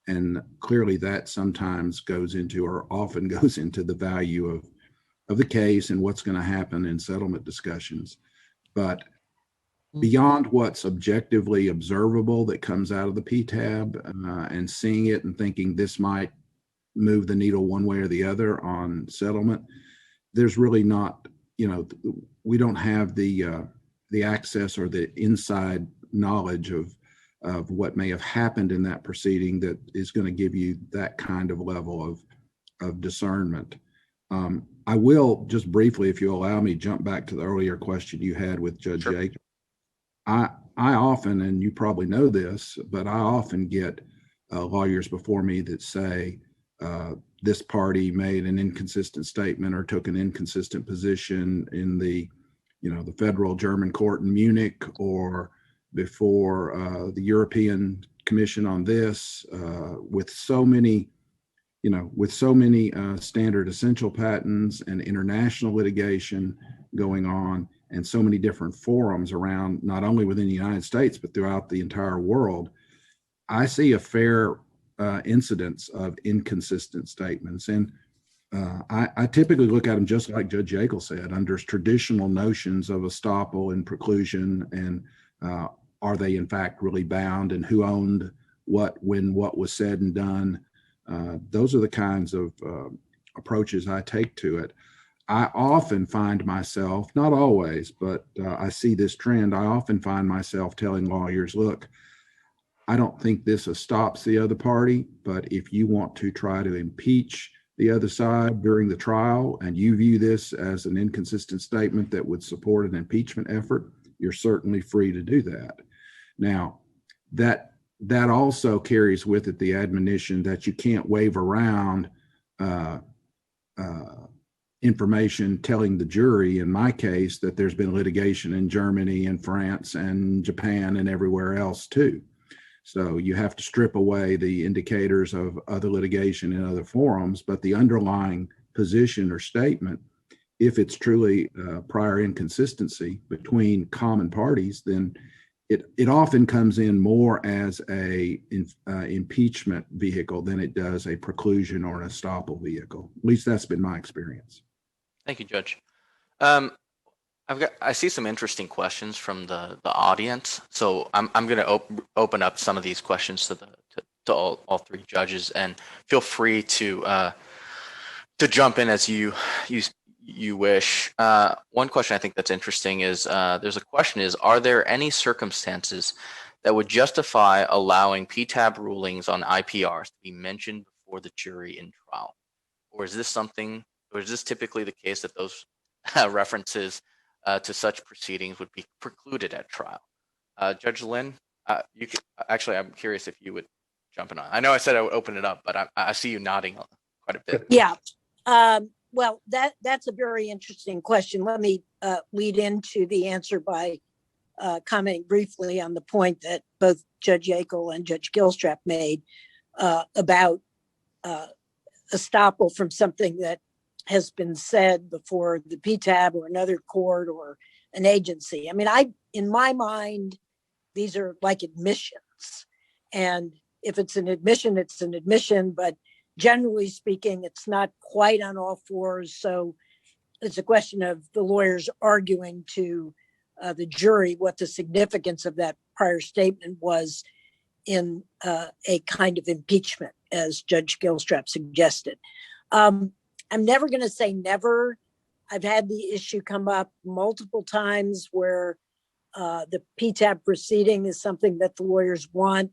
Speaker 4: And clearly that sometimes goes into, or often goes into, the value of the case and what's going to happen in settlement discussions. But beyond what's objectively observable that comes out of the PTAB and seeing it and thinking this might move the needle one way or the other on settlement, there's really not, we don't have the access or the inside knowledge of of what may have happened in that proceeding that is going to give you that kind of level of discernment. I will just briefly, if you allow me, jump back to the earlier question you had with Judge Yeakel. I often, and you probably know this, but I often get lawyers before me that say this party made an inconsistent statement or took an inconsistent position in the federal German court in Munich or before the European Commission on this, with so many standard essential patents and international litigation going on, and so many different forums around, not only within the United States, but throughout the entire world. I see a fair incidence of inconsistent statements. And I typically look at them just like Judge Yeakel said, under traditional notions of estoppel and preclusion, and are they in fact really bound, and who owned what when what was said and done. Those are the kinds of approaches I take to it. I often find myself, not always, but I see this trend, I often find myself telling lawyers, look, I don't think this stops the other party, but if you want to try to impeach the other side during the trial and you view this as an inconsistent statement that would support an impeachment effort, you're certainly free to do that. Now, that also carries with it the admonition that you can't wave around information telling the jury, in my case, that there's been litigation in Germany and France and Japan and everywhere else too. So you have to strip away the indicators of other litigation in other forums, but the underlying position or statement, if it's truly prior inconsistency between common parties, then it often comes in more as a impeachment vehicle than it does a preclusion or an estoppel vehicle. At least that's been my experience.
Speaker 2: Thank you, Judge. I see some interesting questions from the audience, so I'm going to open up some of these questions to all three judges, and feel free to jump in as you wish. One question I think that's interesting is there's a question is, are there any circumstances that would justify allowing PTAB rulings on IPRs to be mentioned before the jury in trial? Or is this typically the case that those references to such proceedings would be precluded at trial? Judge Lynn, I'm curious if you would jump in on. I know I said I would open it up, but I see you nodding quite a bit.
Speaker 3: Yeah. Well, that's a very interesting question. Let me lead into the answer by commenting briefly on the point that both Judge Yeakel and Judge Gilstrap made about estoppel from something that has been said before the PTAB or another court or an agency. I mean, in my mind, these are like admissions. And if it's an admission, it's an admission, but generally speaking, it's not quite on all fours. So it's a question of the lawyers arguing to the jury what the significance of that prior statement was in a kind of impeachment, as Judge Gilstrap suggested. I'm never going to say never. I've had the issue come up multiple times where the PTAB proceeding is something that the lawyers want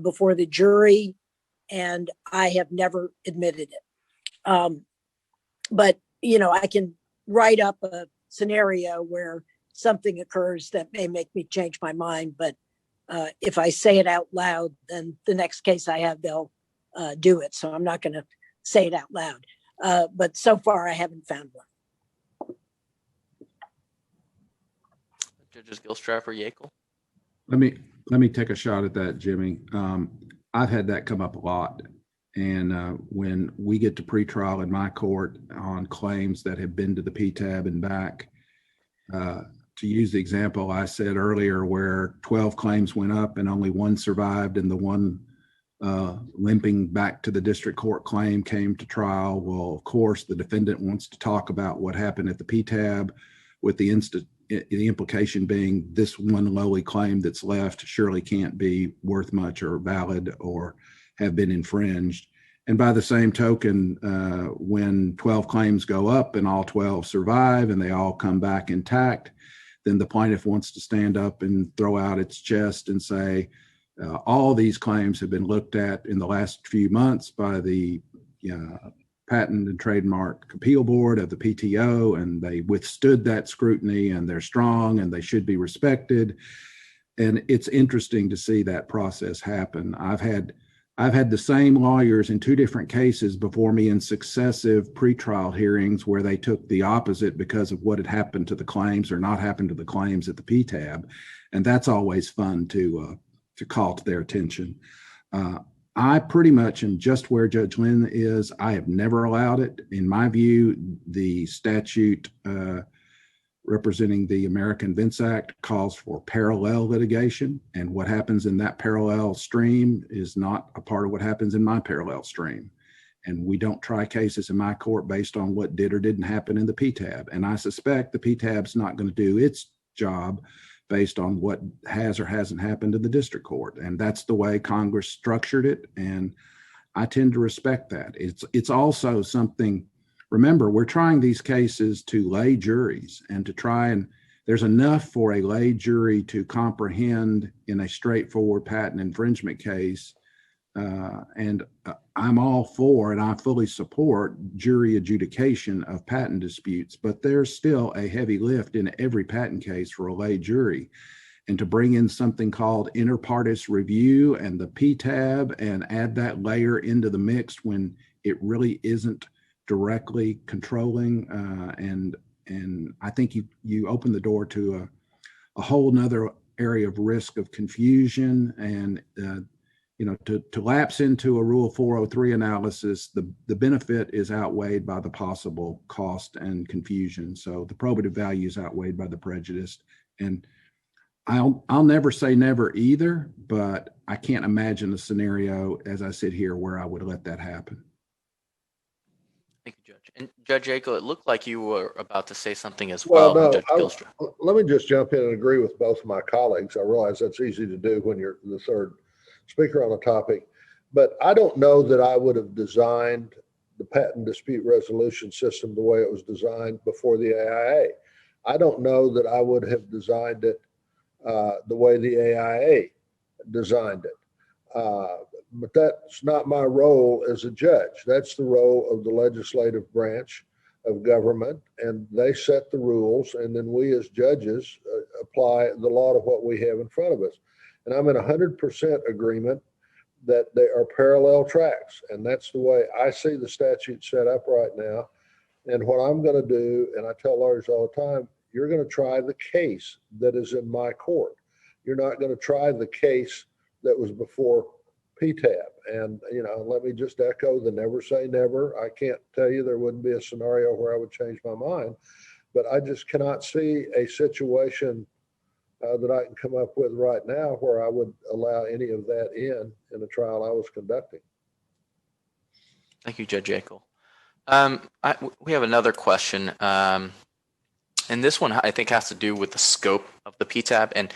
Speaker 3: before the jury, and I have never admitted it. But, I can write up a scenario where something occurs that may make me change my mind. But if I say it out loud, then the next case I have, they'll do it. So I'm not going to say it out loud. But so far, I haven't found one.
Speaker 2: Judges Gilstrap or Yeakel?
Speaker 4: Let me take a shot at that, Jimmy. I've had that come up a lot. And when we get to pretrial in my court on claims that have been to the PTAB and back, to use the example I said earlier, where 12 claims went up and only one survived, and the one limping back to the district court claim came to trial. Well, of course, the defendant wants to talk about what happened at the PTAB, with the implication being this one lowly claim that's left surely can't be worth much or valid or have been infringed. And by the same token, when 12 claims go up and all 12 survive and they all come back intact, then the plaintiff wants to stand up and throw out its chest and say, All these claims have been looked at in the last few months by the Patent and Trademark Appeal Board of the PTO, and they withstood that scrutiny, and they're strong and they should be respected. And it's interesting to see that process happen. I've had the same lawyers in two different cases before me in successive pretrial hearings where they took the opposite because of what had happened to the claims or not happened to the claims at the PTAB. And that's always fun to call to their attention. I pretty much am just where Judge Lynn is. I have never allowed it. In my view, the statute representing the American Vince Act calls for parallel litigation, and what happens in that parallel stream is not a part of what happens in my parallel stream. And we don't try cases in my court based on what did or didn't happen in the PTAB. And I suspect the PTAB's not going to do its job based on what has or hasn't happened in the district court. And that's the way Congress structured it. And I tend to respect that. It's also something, remember, we're trying these cases to lay juries and to try and there's enough for a lay jury to comprehend in a straightforward patent infringement case. And I'm all for, and I fully support jury adjudication of patent disputes, but there's still a heavy lift in every patent case for a lay jury. And to bring in something called inter partes review and the PTAB and add that layer into the mix when it really isn't directly controlling, and I think you open the door to a whole nother area of risk of confusion and to lapse into a Rule 403 analysis, the benefit is outweighed by the possible cost and confusion. So the probative value is outweighed by the prejudice. And I'll never say never either, but I can't imagine a scenario as I sit here where I would let that happen.
Speaker 2: Thank you, Judge. And Judge Yeakel, it looked like you were about to say something as well.
Speaker 5: No,
Speaker 2: Judge Gilstrap.
Speaker 5: let me just jump in and agree with both of my colleagues. I realize that's easy to do when you're the third speaker on a topic, but I don't know that I would have designed the patent dispute resolution system the way it was designed before the AIA. I don't know that I would have designed it the way the AIA designed it. But that's not my role as a judge. That's the role of the legislative branch of government, and they set the rules, and then we as judges apply the law to what we have in front of us. And I'm in 100% agreement that they are parallel tracks, and that's the way I see the statute set up right now. And what I'm going to do, and I tell lawyers all the time, you're going to try the case that is in my court. You're not going to try the case that was before PTAB. And, let me just echo the never say never. I can't tell you there wouldn't be a scenario where I would change my mind, but I just cannot see a situation that I can come up with right now where I would allow any of that in a trial I was conducting.
Speaker 2: Thank you, Judge Yeakel. We have another question. And this one I think has to do with the scope of the PTAB. And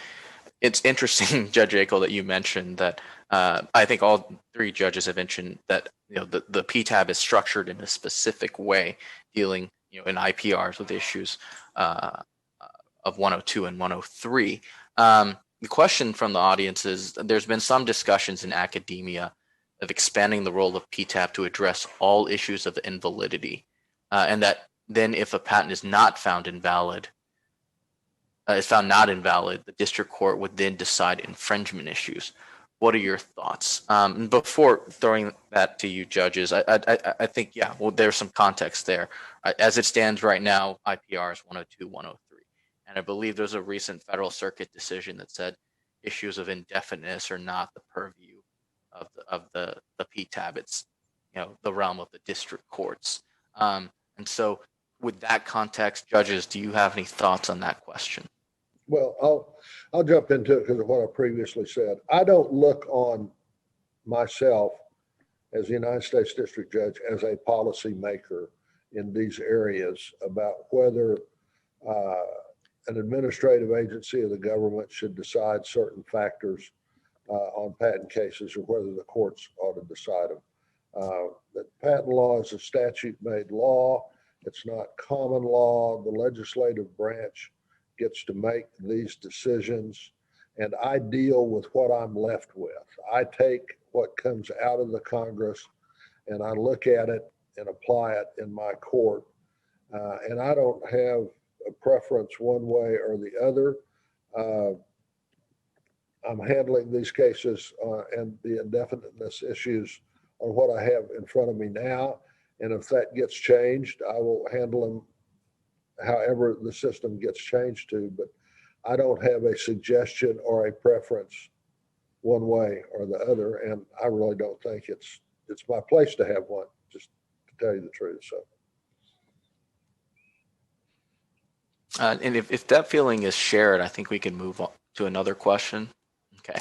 Speaker 2: it's interesting, Judge Yeakel, that you mentioned that I think all three judges have mentioned that the PTAB is structured in a specific way, dealing in IPRs with issues of 102 and 103. The question from the audience is: there's been some discussions in academia of expanding the role of PTAB to address all issues of invalidity, and that then if a patent is not found invalid, the district court would then decide infringement issues. What are your thoughts? Before throwing that to you, judges, I think, there's some context there. As it stands right now, IPR is 102, 103. And I believe there's a recent Federal Circuit decision that said issues of indefiniteness are not the purview of the PTAB. It's the realm of the district courts. And so with that context, judges, do you have any thoughts on that question?
Speaker 5: Well, I'll jump into it because of what I previously said. I don't look on myself as a United States District Judge as a policy maker in these areas about whether an administrative agency of the government should decide certain factors on patent cases or whether the courts ought to decide them. That patent law is a statute-made law. It's not common law. The legislative branch gets to make these decisions. and I deal with what I'm left with. I take what comes out of the Congress and I look at it and apply it in my court. And I don't have a preference one way or the other. I'm handling these cases and the indefiniteness issues on what I have in front of me now. And if that gets changed, I will handle them however the system gets changed to. But I don't have a suggestion or a preference one way or the other. And I really don't think it's my place to have one, just to tell you the truth. So.
Speaker 2: And if that feeling is shared, I think we can move on to another question. Okay.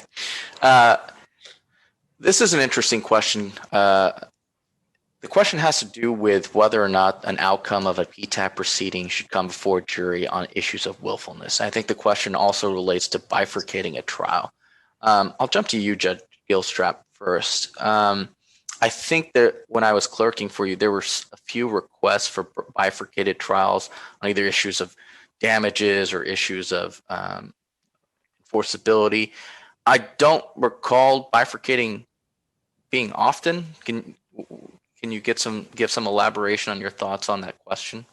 Speaker 2: This is an interesting question. The question has to do with whether or not an outcome of a PTAB proceeding should come before a jury on issues of willfulness. I think the question also relates to bifurcating a trial. I'll jump to you, Judge Gilstrap, first. I think that when I was clerking for you, there were a few requests for bifurcated trials on either issues of damages or issues of enforceability. I don't recall bifurcating being often. Can you give some elaboration on your thoughts on that question?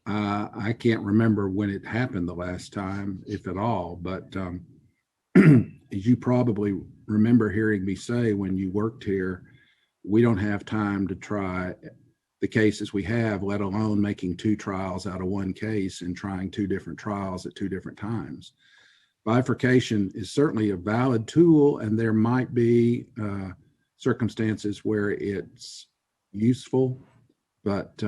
Speaker 4: I can't remember when it happened the last time, if at all, but as you probably remember hearing me say when you worked here, we don't have time to try the cases we have, let alone making 2 trials out of 1 case and trying 2 different trials at 2 different times. Bifurcation is certainly a valid tool, and there might be circumstances where it's useful, but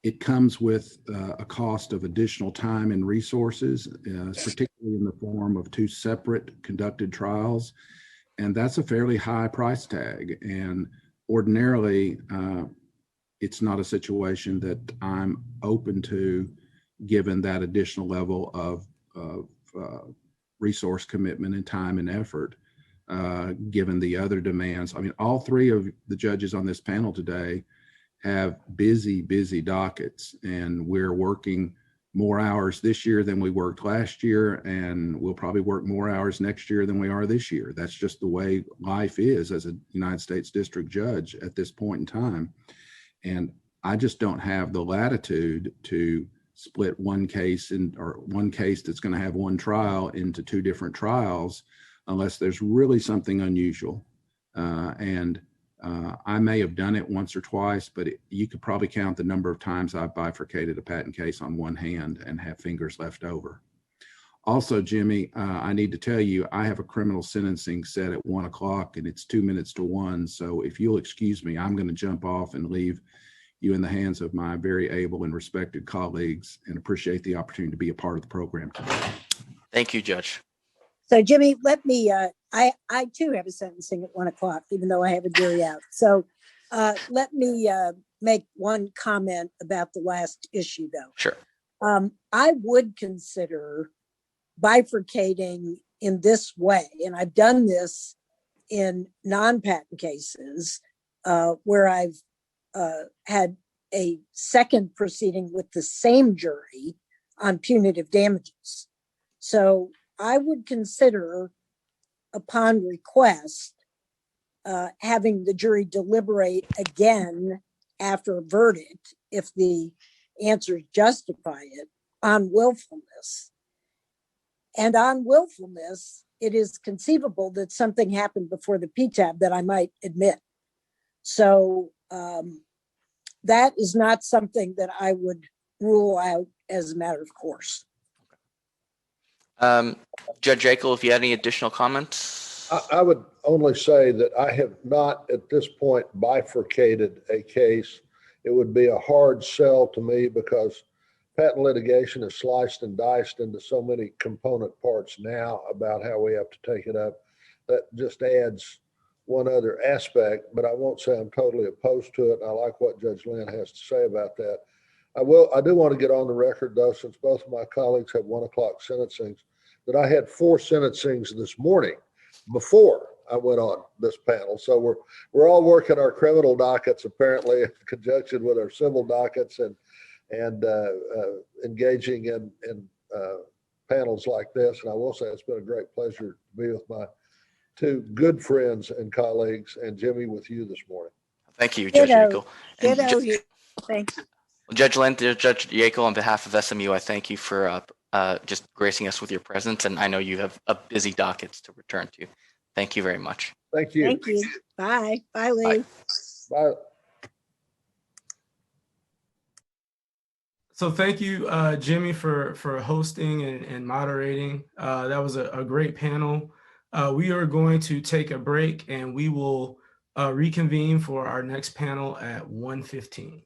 Speaker 4: it comes with a cost of additional time and resources, particularly in the form of 2 separate conducted trials. And that's a fairly high price tag. And ordinarily, it's not a situation that I'm open to, given that additional level of resource commitment and time and effort, given the other demands. I mean, all 3 of the judges on this panel today have busy dockets, and we're working more hours this year than we worked last year, and we'll probably work more hours next year than we are this year. That's just the way life is as a United States District Judge at this point in time. And I just don't have the latitude to split one case or one case that's going to have 1 trial into 2 different trials unless there's really something unusual. I may have done it once or twice, but you could probably count the number of times I've bifurcated a patent case on one hand and have fingers left over. Also, Jimmy, I need to tell you, I have a criminal sentencing set at 1 o'clock and it's 2 minutes to 1. So if you'll excuse me, I'm going to jump off and leave you in the hands of my very able and respected colleagues, and appreciate the opportunity to be a part of the program today.
Speaker 2: Thank you, Judge.
Speaker 3: So Jimmy, let me, I too have a sentencing at 1 o'clock, even though I have a jury out. So let me make one comment about the last issue though.
Speaker 2: Sure.
Speaker 3: I would consider bifurcating in this way, and I've done this in non-patent cases where I've had a second proceeding with the same jury on punitive damages. So I would consider, upon request, having the jury deliberate again after a verdict, if the answers justify it, on willfulness. And on willfulness, it is conceivable that something happened before the PTAB that I might admit. So that is not something that I would rule out as a matter of course.
Speaker 2: Judge Yeakel, if you had any additional comments?
Speaker 5: I would only say that I have not at this point bifurcated a case. It would be a hard sell to me because patent litigation is sliced and diced into so many component parts now about how we have to take it up. That just adds one other aspect, but I won't say I'm totally opposed to it. I like what Judge Lynn has to say about that. I do want to get on the record though, since both of my colleagues have 1 o'clock sentencings, that I had 4 sentencings this morning before I went on this panel. So we're all working our criminal dockets apparently in conjunction with our civil dockets and engaging in panels like this. And I will say it's been a great pleasure to be with my two good friends and colleagues, and Jimmy, with you this morning.
Speaker 2: Thank you, Judge Yeakel. And
Speaker 6: Ditto here. Thanks.
Speaker 2: Judge Lynn, Judge Yeakel, on behalf of SMU, I thank you for just gracing us with your presence. And I know you have a busy docket to return to. Thank you very much.
Speaker 5: Thank you.
Speaker 6: Thank you. Bye. Bye, Lee.
Speaker 5: Bye.
Speaker 1: So thank you, Jimmy, for hosting and moderating. That was a great panel. We are going to take a break, and we will reconvene for our next panel at 1:15.